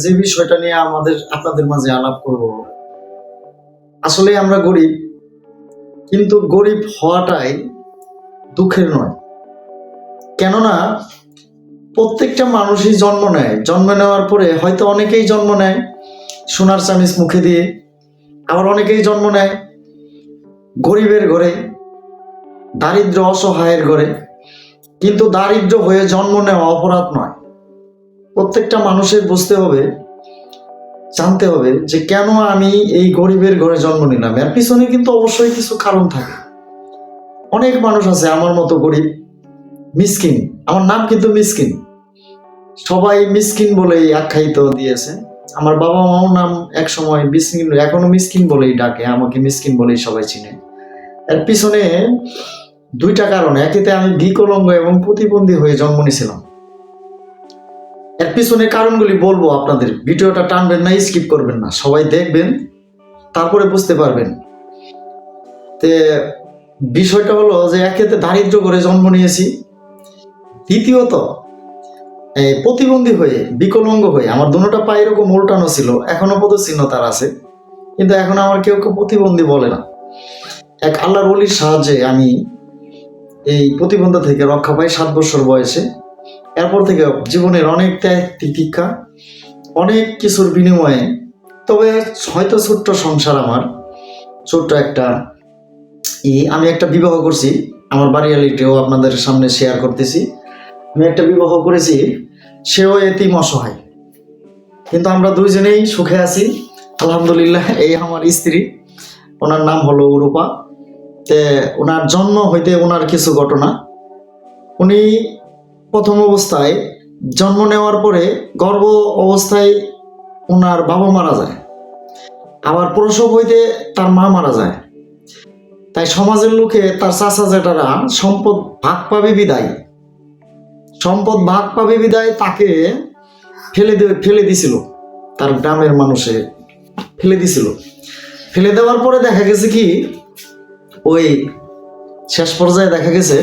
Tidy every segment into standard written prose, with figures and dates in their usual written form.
যে বিষয়টা নিয়ে আপনাদের মাঝে আলাপ করব, আসলে আমরা গরিব, কিন্তু গরিব হওয়াটাই দুঃখের নয়। কেননা প্রত্যেকটা মানুষই জন্ম নেয়, জন্ম নেওয়ার পরে হয়তো অনেকেই জন্ম নেয় সোনার চামিচ মুখে দিয়ে, আবার অনেকেই জন্ম নেয় গরিবের ঘরে, দারিদ্র অসহায়ের ঘরে। কিন্তু দারিদ্র হয়ে জন্ম নেওয়া অপরাধ নয়। প্রত্যেকটা মানুষের বুঝতে হবে, জানতে হবে যে কেন আমি এই গরিবের ঘরে জন্ম নিলাম। এর পিছনে কিন্তু অবশ্যই কিছু কারণ থাকে। অনেক মানুষ আছে আমার মতো গরিব, মিসকিন। আমার নাম কিন্তু মিসকিন, সবাই মিসকিন বলেই আখ্যায়িত দিয়েছে। আমার বাবা মাও নাম এক সময় মিসকিন, এখনো মিসকিন বলেই ডাকে, আমাকে মিসকিন বলেই সবাই চিনে। এর পিছনে দুইটা কারণ। একেতে আমি বিকলাঙ্গ এবং প্রতিবন্ধী হয়ে জন্ম নিয়েছিলাম। এর পিছনে কারণগুলি বলবো আপনাদের, ভিডিওটা টানবেন না, স্কিপ করবেন না, সবাই দেখবেন, তারপরে বুঝতে পারবেন। তে বিষয়টা হলো যে একেতে দারিদ্র করে জন্ম নিয়েছি, দ্বিতীয়ত প্রতিবন্ধী হয়ে, বিকলাঙ্গ হয়ে। আমার দুটোটা পা এরকম উল্টানো ছিল, এখনো পদচিহ্ন তার আছে, কিন্তু এখন আমার কেউ কেউ প্রতিবন্ধী বলে না। এক আল্লাহর ওলির সাহায্যে আমি এই প্রতিবন্ধী থেকে রক্ষা পাই 7 বছর বয়সে। এরপর থেকে জীবনের অনেক ত্যাগ তিতিক্ষা, অনেক কিছুর বিনিময়ে, তবে হয়তো ছোট্ট সংসার আমার, ছোট্ট একটা আমি একটা বিবাহ করছি। আমার বাড়িয়ালিটিও আপনাদের সামনে শেয়ার করতেছি। আমি একটা বিবাহ করেছি, সেও এতিম অসহায়, কিন্তু আমরা দুইজনেই সুখে আছি আলহামদুলিল্লাহ। এই আমার স্ত্রী, ওনার নাম হলো রূপা। ওনার জন্ম হইতে ওনার কিছু ঘটনা। উনি প্রথম অবস্থায় জন্ম নেওয়ার পরে গর্ভ অবস্থায় ওনার বাবা মারা যায়, আবার প্রসব হইতে তার মা মারা যায়। তাই সমাজের লোকে, তার চাচা জেঠারা সম্পদ ভাগ পাবে বিদায় তাকে ফেলে দিছিল, তার গ্রামের মানুষে ফেলে দিছিল। ফেলে দেওয়ার পরে দেখা গেছে কি, ওই শেষ পর্যায়ে দেখা গেছে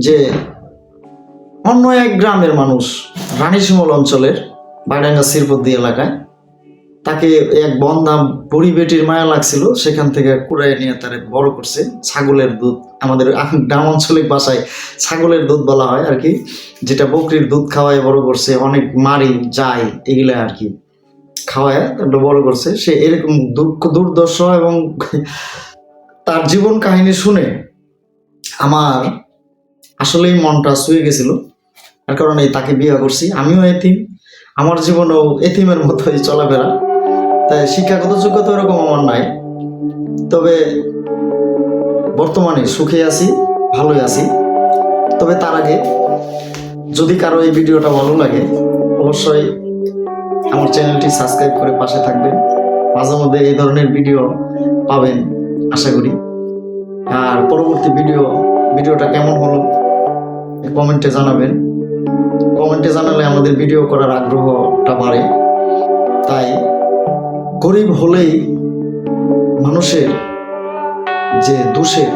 যে অন্য এক গ্রামের মানুষ, রানীশিমল অঞ্চলের বাইডাঙ্গা শিরপদ্দি এলাকায়, তাকে এক বন্ধা বুড়ি বেটির মায়া লাগছিল, সেখান থেকে কুড়াই নিয়ে তারে বড় করছে। ছাগলের দুধ, আমাদের গ্রাম আঞ্চলিক ভাষায় ছাগলের দুধ বলা হয় আর কি, যেটা বকরির দুধ খাওয়ায় বড় করছে, অনেক মারি যায় এগুলা আর কি, খাওয়ায় বড় করছে। সে এরকম দুর্দর্শ এবং তার জীবন কাহিনী শুনে আমার আসলেই মনটা ছুঁয়ে গেছিল। তার কারণে তাকে বিয়ে করছি। আমিও এতিম, আমার জীবনেও এতিমের মতোই চলাফেরা। তাই শিক্ষাগত যোগ্যতা এরকম আমার নাই, তবে বর্তমানে সুখে আছি, ভালোই আছি। তবে তার আগে যদি কারো এই ভিডিওটা ভালো লাগে, অবশ্যই আমার চ্যানেলটি সাবস্ক্রাইব করে পাশে থাকবেন। মাঝে মধ্যে এই ধরনের ভিডিও পাবেন আশা করি। আর পরবর্তী ভিডিওটা কেমন হলো কমেন্টে জানাবেন। কমেন্টে জানালে আমাদের ভিডিও করার আগ্রহটা বাড়ে। তাই গরিব হলেই মানুষের যে দোষের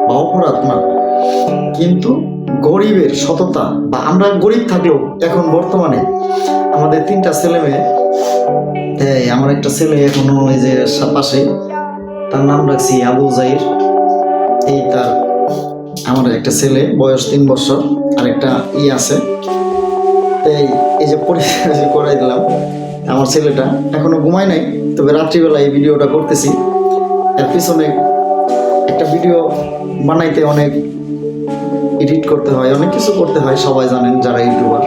বা অপরাধ না, কিন্তু গরিবের সততা, বা আমরা গরিব থাকলেও এখন বর্তমানে আমাদের 3টা ছেলে মেয়ে, আমার একটা ছেলে এখনো এই যে পাশে, তার নাম রাখছি আবু জাহির। আমার একটা ছেলে বয়স 3 বছর, আর একটা আছে, এই যে পরিচয় করাই দিলাম। আমার ছেলেটা এখনো ঘুমায় নাই, তবে রাত্রিবেলা এই ভিডিওটা করতেছি। এর পিছনে একটা ভিডিও বানাইতে অনেক এডিট করতে হয়, অনেক কিছু করতে হয়, সবাই জানেন যারা ইউটিউবার।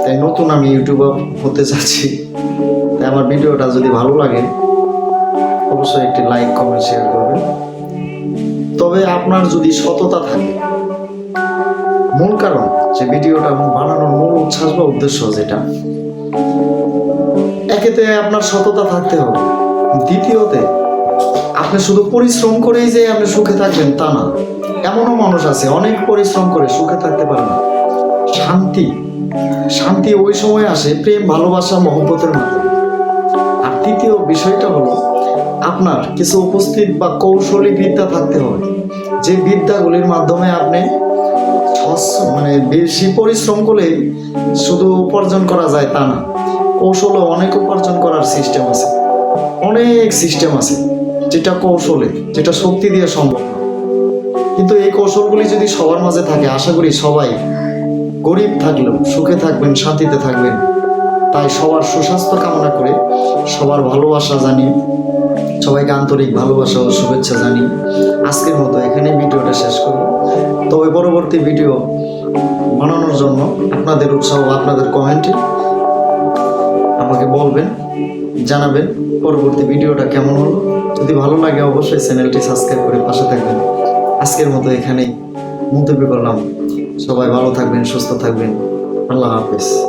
তাই নতুন আমি ইউটিউবার হতে চাচ্ছি। তাই আমার ভিডিওটা যদি ভালো লাগে অবশ্যই একটি লাইক কমেন্ট শেয়ার করবেন। তবে আপনার যদি সততা থাকে, মূল কারণ যে ভিডিওটা বানানোর মূল উচ্ছ্বাস বা উদ্দেশ্য যেটা, একেতে আপনার সততা থাকতে হবে, দ্বিতীয়তে আপনি শুধু পরিশ্রম করেই যে আপনি সুখে থাকবেন তা না। এমনও মানুষ আছে অনেক পরিশ্রম করে সুখে থাকতে পারে না। শান্তি ওই সময় আসে প্রেম, ভালোবাসা, মহব্বতের মাধ্যমে। আর তৃতীয় বিষয়টা হলো আপনার কিছু উপস্থিত বা কৌশলী বিদ্যা থাকতে হবে, যে বিদ্যাগুলির মাধ্যমে আপনি মানে বেশি পরিশ্রম করলে শুধু উপার্জন করা যায় তা না, কৌশলে অনেক উপার্জন করার সিস্টেম আছে, অনেক সিস্টেম আছে যেটা কৌশলে, যেটা শক্তি দিয়ে সম্ভব না। কিন্তু এই কৌশলগুলি যদি সবার মাঝে থাকে, আশা করি সবাই গরিব থাকলেও সুখে থাকবেন, শান্তিতে থাকবেন। তাই সবার সুস্বাস্থ্য কামনা করে, সবার ভালোবাসা জানি, সবাইকে আন্তরিক ভালোবাসা ও শুভেচ্ছা জানি আজকের মতো এখানেই ভিডিওটা শেষ করব। তবে পরবর্তী ভিডিও বানানোর জন্য আপনাদের উৎসাহ, আপনাদের কমেন্টে আমাকে বলবেন, জানাবেন পরবর্তী ভিডিওটা কেমন হলো। যদি ভালো লাগে অবশ্যই চ্যানেলটি সাবস্ক্রাইব করে পাশে থাকবেন। আজকের মতো এখানেই মন্তব্য করলাম। সবাই ভালো থাকবেন, সুস্থ থাকবেন। আল্লাহ হাফেজ।